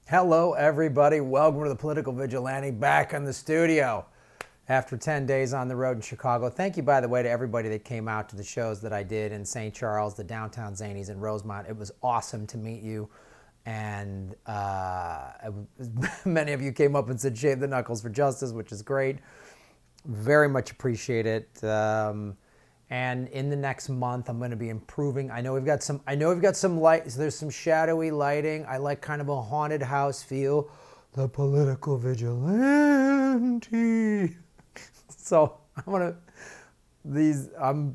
Hello, everybody. Welcome to the Political Vigilante, back in the studio after 10 days on the road in Chicago. Thank you, by the way, to everybody that came out to the shows that I did in St. Charles, the Downtown Zanies, and Rosemont. It was awesome to meet you. And many of you came up and said, shave the knuckles for justice, which is great. Very much appreciate it. And in the next month, I'm going to be improving. I know we've got some light. So there's some shadowy lighting. I like kind of a haunted house feel. The Political Vigilante. So I've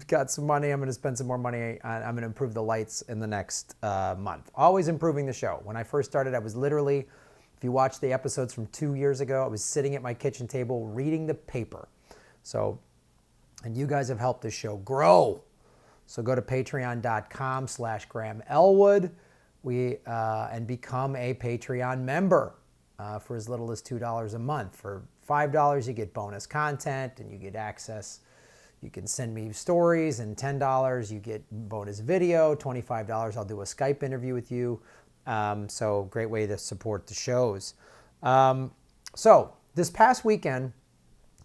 got some money. I'm going to spend some more money. I'm going to improve the lights in the next month. Always improving the show. When I first started, I was literally, if you watch the episodes from 2 years ago, I was sitting at my kitchen table reading the paper. And you guys have helped this show grow. So go to patreon.com/Graham Elwood and become a Patreon member for as little as $2 a month. For $5, you get bonus content and you get access. You can send me stories, and $10, you get bonus video. $25, I'll do a Skype interview with you. So great way to support the shows. So this past weekend,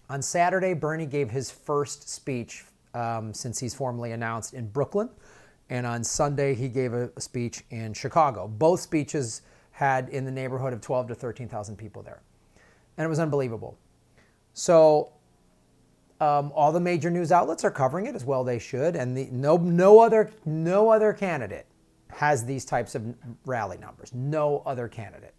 on Saturday, Bernie gave his first speech since he's formally announced in Brooklyn. And on Sunday, he gave a speech in Chicago. Both speeches had in the neighborhood of 12 to 13,000 people there. And it was unbelievable. So all the major news outlets are covering it, as well they should. And no other candidate has these types of rally numbers. No other candidate.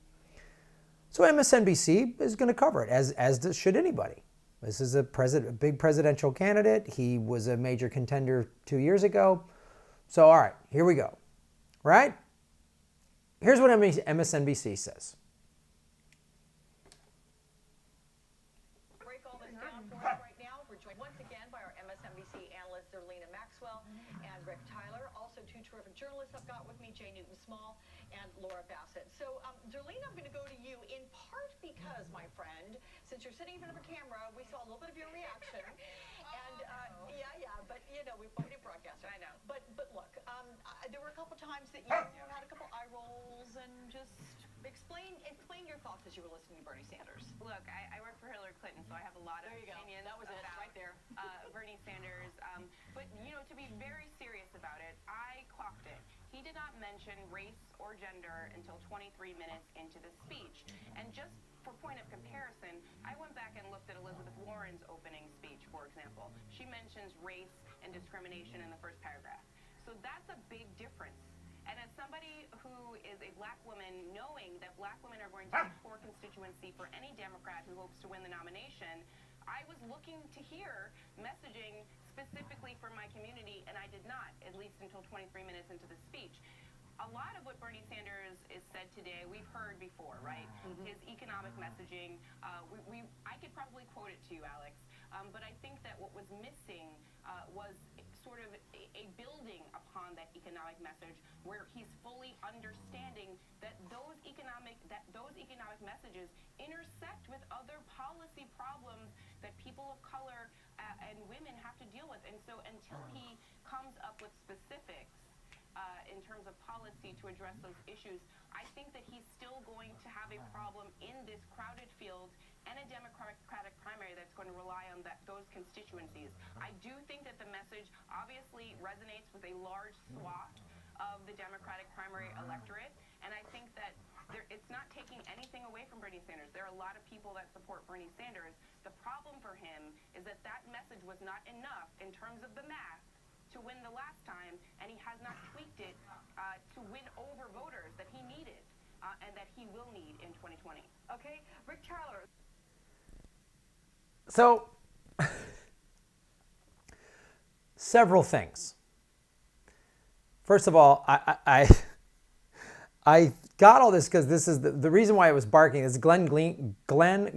So MSNBC is going to cover it, as should anybody. This is a big presidential candidate. He was a major contender 2 years ago. So, all right, here we go. Right? Here's what MSNBC says. Break all this down for us right now. We're joined once again by our MSNBC analyst, Zerlina Maxwell, and Rick Tyler. Also, two terrific journalists I've got with me, Jay Newton-Small and Laura Bassett. So, Zerlina, I'm going to go to you in part because, my friend, since you're sitting in front of a camera, we saw a little bit of your reaction. And, but, we've already broadcast it. I know. But look, there were a couple times that you had a couple eye rolls, and just explain your thoughts as you were listening to Bernie Sanders. Look, I work for Hillary Clinton, so I have a lot of opinions. That was it, right there. Bernie Sanders. But, to be very serious about it, I clocked it. He did not mention race or gender until 23 minutes into the speech. And just for point of comparison, I went back and looked at Elizabeth Warren's opening speech, for example. She mentions race and discrimination in the first paragraph. So that's a big difference. And as somebody who is a black woman, knowing that black women are going to be a core constituency for any Democrat who hopes to win the nomination, I was looking to hear messaging specifically for my community, and I did not, at least until 23 minutes into the speech. A lot of what Bernie Sanders is said today, we've heard before, right? Mm-hmm. His economic messaging, I could probably quote it to you, Alex, but I think that what was missing was sort of a building upon that economic message, where he's fully understanding that those economic messages intersect with other policy problems that people of color and women have to deal with. And so until he comes up with specifics in terms of policy to address those issues, I think that he's still going to have a problem in this crowded field and a Democratic primary that's going to rely on those constituencies. I do think that the message obviously resonates with a large swath of the Democratic primary electorate, and I think that it's not taking anything away from Bernie Sanders. There are a lot of people that support Bernie Sanders. The problem for him is that message was not enough in terms of the math to win the last time, and he has not tweaked it to win over voters that he needed and that he will need in 2020. Okay, Rick Tyler. So, several things. First of all, I got all this because this is the reason why I was barking is Glenn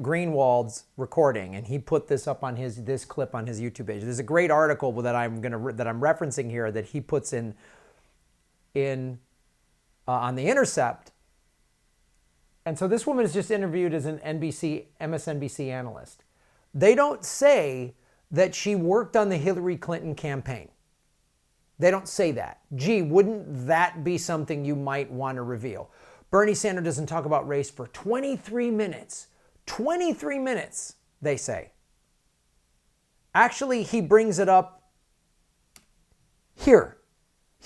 Greenwald's recording, and he put this up on this clip on his YouTube page. There's a great article that I'm referencing here that he puts in on the Intercept. And so this woman is just interviewed as an MSNBC analyst. They don't say that she worked on the Hillary Clinton campaign. They don't say that. Gee, wouldn't that be something you might want to reveal? Bernie Sanders doesn't talk about race for 23 minutes. 23 minutes, they say. Actually, he brings it up here.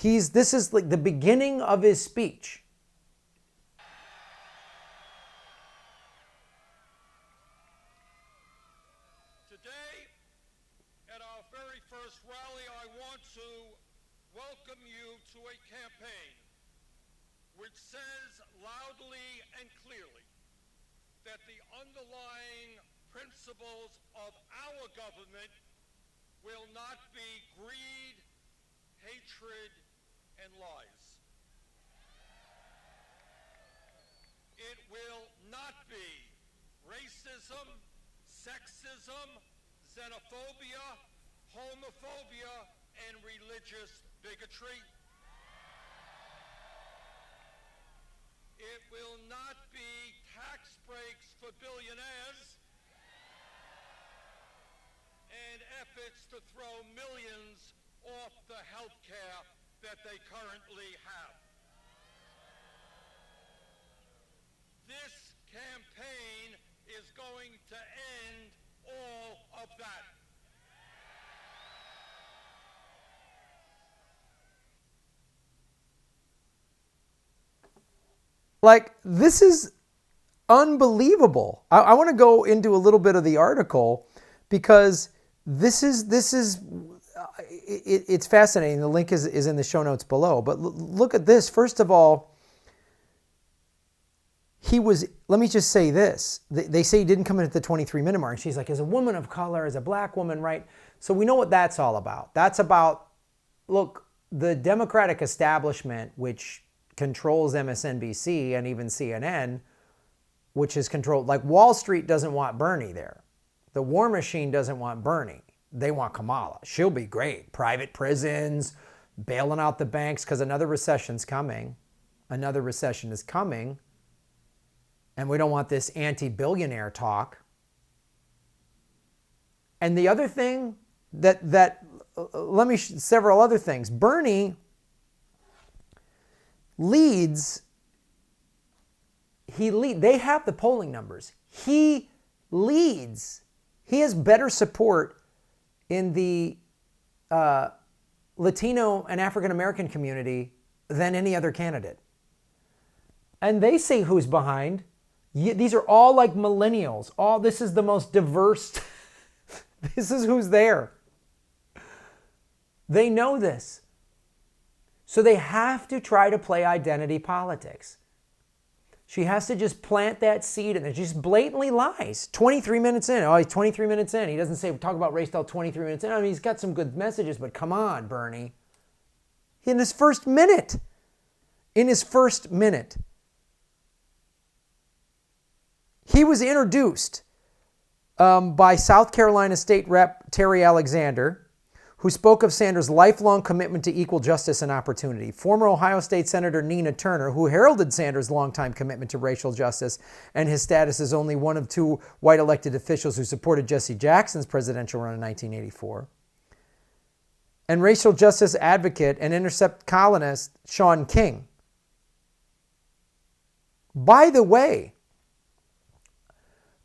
This is like the beginning of his speech. Today, at our very first rally, I want to welcome you to a campaign which says loudly and clearly that the underlying principles of our government will not be greed, hatred, and lies. It will not be racism, sexism, xenophobia, homophobia, and religious bigotry. It will not be tax breaks for billionaires and efforts to throw millions off the health care that they currently have. This campaign is going to end all of that. Like, this is unbelievable. I want to go into a little bit of the article because it's fascinating. The link is in the show notes below. But look at this. First of all, let me just say this. They say he didn't come in at the 23-minute mark. She's like, as a woman of color, as a black woman, right? So we know what that's all about. That's about, look, the Democratic establishment, which controls MSNBC and even CNN, which is controlled, like Wall Street doesn't want Bernie there. The war machine doesn't want Bernie. They want Kamala. She'll be great. Private prisons, bailing out the banks, because another recession's coming. Another recession is coming. And we don't want this anti-billionaire talk. And the other thing several other things. Bernie leads, they have the polling numbers. He leads. He has better support in the Latino and African American community than any other candidate. And they say who's behind. These are all like millennials. This is the most diverse. This is who's there. They know this. So they have to try to play identity politics. She has to just plant that seed and it just blatantly lies. 23 minutes in. Oh, he's 23 minutes in. He doesn't say talk about race till 23 minutes in. I mean, he's got some good messages, but come on, Bernie. In his first minute. He was introduced by South Carolina State Rep Terry Alexander, who spoke of Sanders' lifelong commitment to equal justice and opportunity. Former Ohio State Senator Nina Turner, who heralded Sanders' longtime commitment to racial justice and his status as only one of two white elected officials who supported Jesse Jackson's presidential run in 1984. And racial justice advocate and Intercept columnist Shaun King. By the way,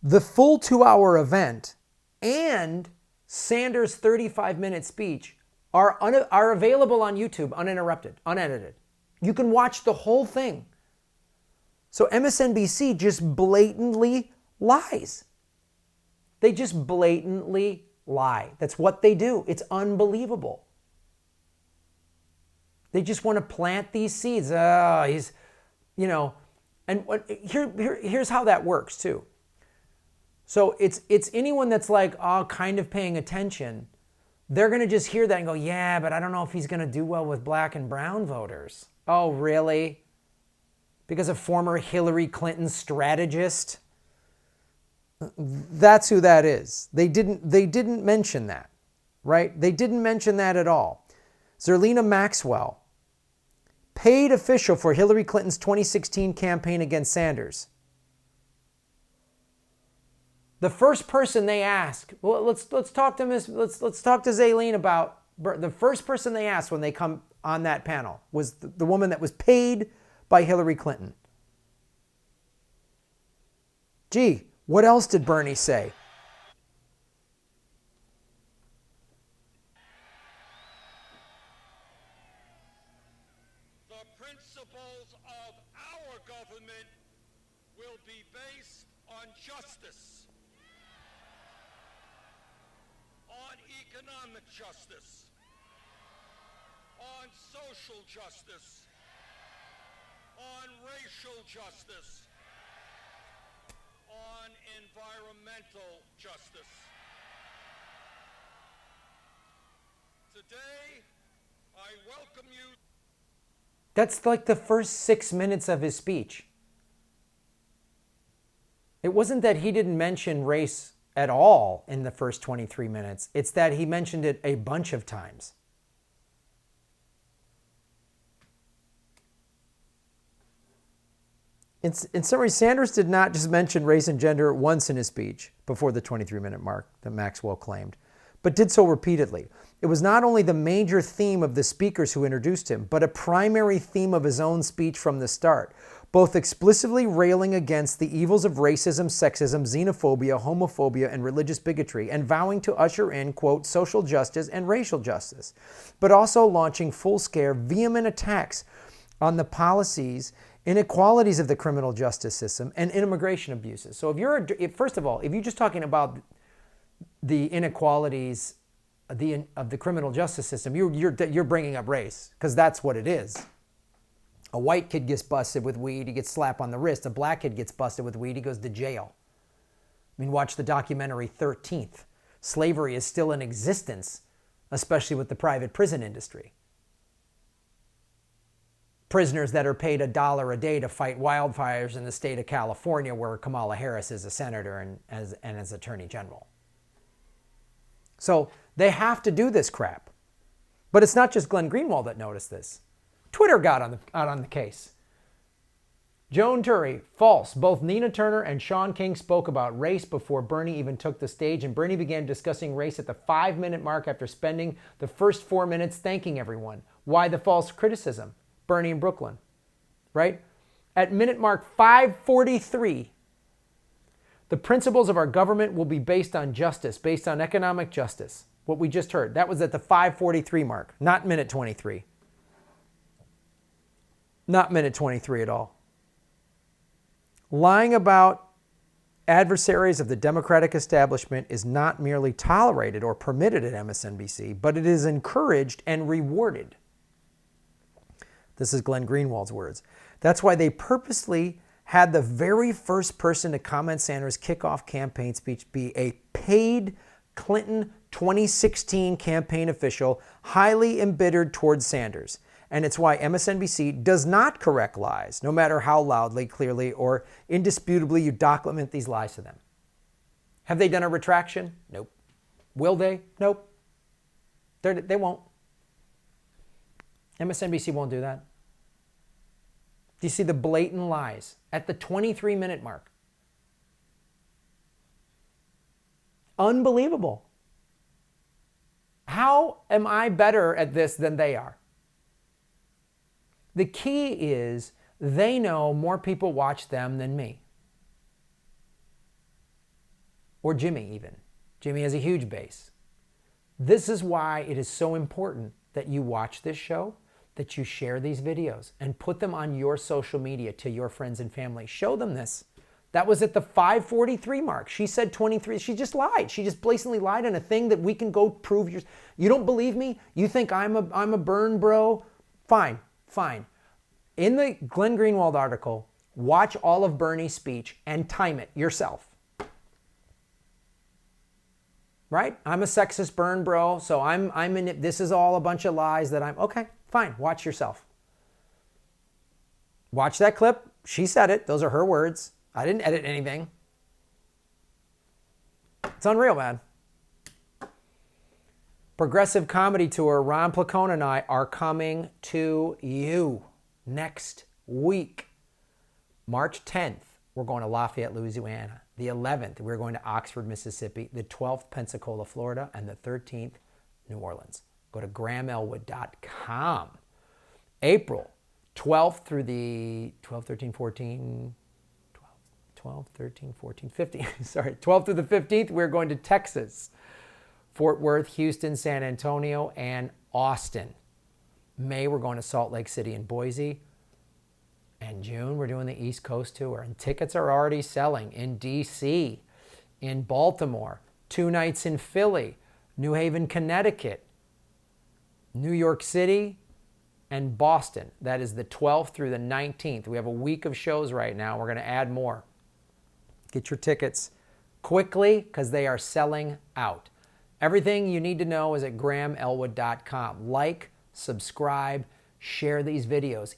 the full 2-hour event and Sanders' 35-minute speech are available on YouTube, uninterrupted, unedited. You can watch the whole thing. So MSNBC just blatantly lies. They just blatantly lie. That's what they do. It's unbelievable. They just want to plant these seeds. And here's how that works too. So it's anyone that's like, kind of paying attention. They're going to just hear that and go, yeah, but I don't know if he's going to do well with black and brown voters. Oh, really? Because a former Hillary Clinton strategist? That's who that is. They didn't mention that, right? They didn't mention that at all. Zerlina Maxwell, paid official for Hillary Clinton's 2016 campaign against Sanders. The first person they ask, well, let's talk to Zerlina about, the first person they asked when they come on that panel was the woman that was paid by Hillary Clinton. Gee, what else did Bernie say? The principles of our government will be based on justice, on economic justice, on social justice, on racial justice, on environmental justice. Today, I welcome you. That's like the first 6 minutes of his speech. It wasn't that he didn't mention race at all in the first 23 minutes. It's that he mentioned it a bunch of times. In summary, Sanders did not just mention race and gender once in his speech before the 23-minute mark that Maxwell claimed, but did so repeatedly. It was not only the major theme of the speakers who introduced him, but a primary theme of his own speech from the start, both explicitly railing against the evils of racism, sexism, xenophobia, homophobia, and religious bigotry, and vowing to usher in, quote, social justice and racial justice, but also launching full-scale, vehement attacks on the policies, inequalities of the criminal justice system, and immigration abuses. So first of all, if you're just talking about the inequalities of the criminal justice system, you're bringing up race, because that's what it is. A white kid gets busted with weed, he gets slapped on the wrist. A black kid gets busted with weed, he goes to jail. I mean, watch the documentary 13th. Slavery is still in existence, especially with the private prison industry. Prisoners that are paid $1 a day to fight wildfires in the state of California, where Kamala Harris is a senator and as attorney general. So they have to do this crap. But it's not just Glenn Greenwald that noticed this. Twitter got out on the case. Joan Turry, false. Both Nina Turner and Shaun King spoke about race before Bernie even took the stage, and Bernie began discussing race at the 5-minute mark after spending the first 4 minutes thanking everyone. Why the false criticism? Bernie in Brooklyn, right? At minute mark 5:43, the principles of our government will be based on justice, based on economic justice. What we just heard, that was at the 5:43 mark, not minute 23. Not minute 23 at all. Lying about adversaries of the Democratic establishment is not merely tolerated or permitted at MSNBC, but it is encouraged and rewarded. This is Glenn Greenwald's words. That's why they purposely had the very first person to comment Sanders' kickoff campaign speech be a paid Clinton 2016 campaign official, highly embittered towards Sanders. And it's why MSNBC does not correct lies, no matter how loudly, clearly, or indisputably you document these lies to them. Have they done a retraction? Nope. Will they? Nope. They won't. MSNBC won't do that. Do you see the blatant lies at the 23-minute mark? Unbelievable. How am I better at this than they are? The key is they know more people watch them than me. Or Jimmy even. Jimmy has a huge base. This is why it is so important that you watch this show, that you share these videos and put them on your social media to your friends and family. Show them this. That was at the 5:43 mark. She said 23. She just lied. She just blatantly lied on a thing that we can go prove. You don't believe me? You think I'm a burn bro? Fine. In the Glenn Greenwald article, watch all of Bernie's speech and time it yourself. Right? I'm a sexist burn bro, so I'm in it. This is all a bunch of lies that okay, fine. Watch yourself. Watch that clip. She said it. Those are her words. I didn't edit anything. It's unreal, man. Progressive Comedy Tour, Ron Placone and I are coming to you next week. March 10th, we're going to Lafayette, Louisiana. The 11th, we're going to Oxford, Mississippi. The 12th, Pensacola, Florida. And the 13th, New Orleans. Go to grahamelwood.com. April 12th through the 12th, 13th, 14th, 12, 13, 14, 15. Sorry, 12th through the 15th, we're going to Texas, Fort Worth, Houston, San Antonio, and Austin. May, we're going to Salt Lake City and Boise. And June, we're doing the East Coast tour. And tickets are already selling in D.C., in Baltimore, 2 nights in Philly, New Haven, Connecticut, New York City, and Boston. That is the 12th through the 19th. We have a week of shows right now. We're going to add more. Get your tickets quickly because they are selling out. Everything you need to know is at grahamelwood.com. Like, subscribe, share these videos,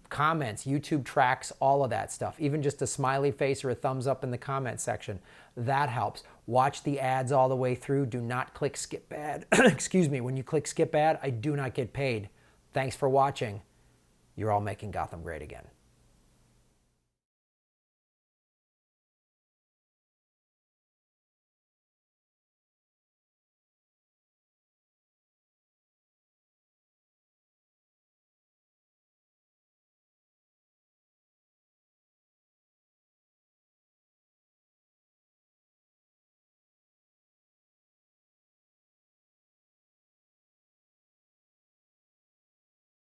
comments, YouTube tracks, all of that stuff. Even just a smiley face or a thumbs up in the comment section. That helps. Watch the ads all the way through. Do not click skip ad. Excuse me. When you click skip ad, I do not get paid. Thanks for watching. You're all making Gotham great again.